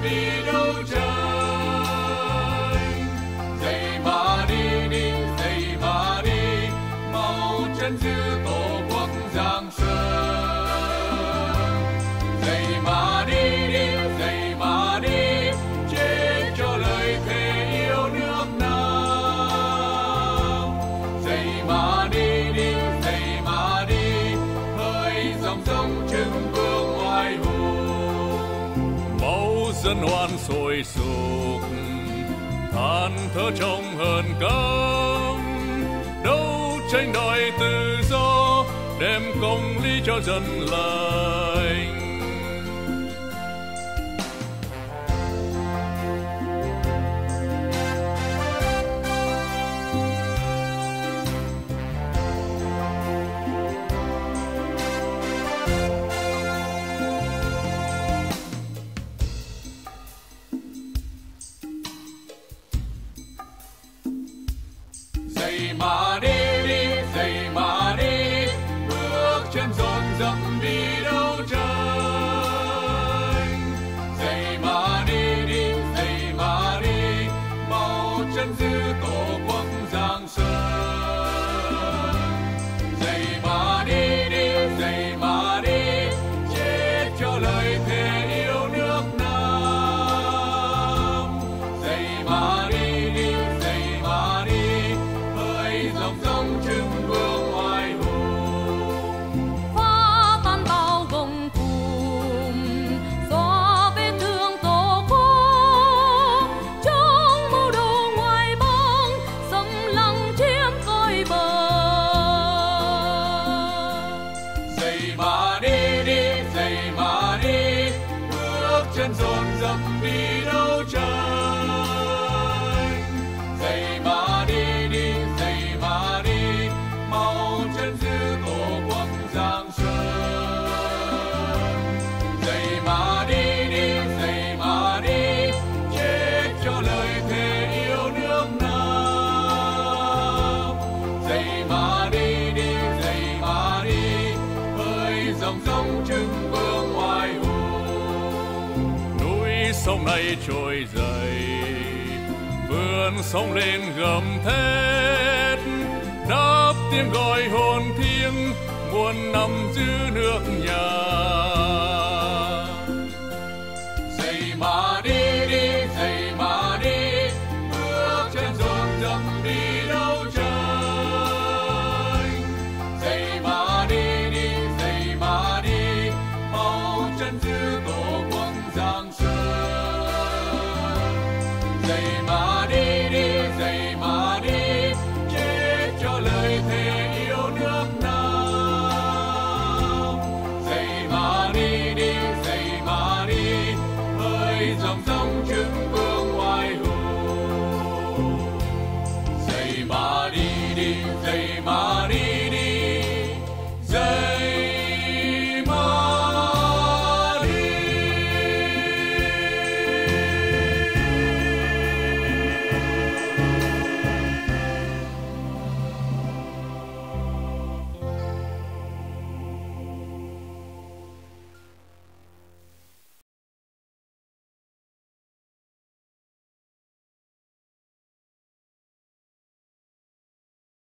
vì đấu tranh. Dậy mà đi đi, dậy mà đi, mau chân giữ tổ quốc giang sơn. Dậy mà đi đi, dậy mà đi, chết cho lời thề yêu nước Nam. Dậy mà đi đi, dậy mà đi, hỡi dòng sông Trưng Vương oai hùng. Máu dân oan sôi sục, than thở trong hờn căm, đấu tranh đòi tự do, đem công lý cho dân lành. Dậy mà đi đi, dậy mà đi, bước chân dồn dập vì đấu tranh. Dậy mà đi đi, dậy mà đi, mau chân giữ tổ quốc giang sơn. Dậy mà đi đi, dậy mà đi, chết cho lời thề yêu nước Nam. Dậy mà đi đi, dậy mà đi, hỡi dòng sông Trưng Vương oai hùng. Phá tan bao gông cùm, xóa vết thương tổ quốc, trong mưu đồ ngoại bang, xâm lăng chiếm coi bờ. Dậy mà đi đi, dậy mà đi, bước chân dồn dập vì đấu tranh. Dậy mà đi đi, dậy mà đi, mau chân giữ tổ quốc giang sơn. Dậy mà đi đi, dậy mà đi, chết cho lời thề yêu nước Nam. Dậy mà đi đi, dậy mà đi, hỡi dòng sông Trưng Vương oai hùng. Núi sông này trồi dậy, vươn sông lên gầm thét, đáp tiếng gọi hồn thiêng, muôn năm giữ nước nhà. Dậy mà đi đi, dậy mà đi, bước chân dồn dập vì đấu tranh. Dậy mà đi đi, dậy mà đi, mau chân giữ tổ quốc giang sơn. Dậy mà đi đi, dậy mà đi, chết cho lời thề yêu nước Nam. Dậy mà đi đi, dậy mà đi, hỡi dòng sông Trưng Vương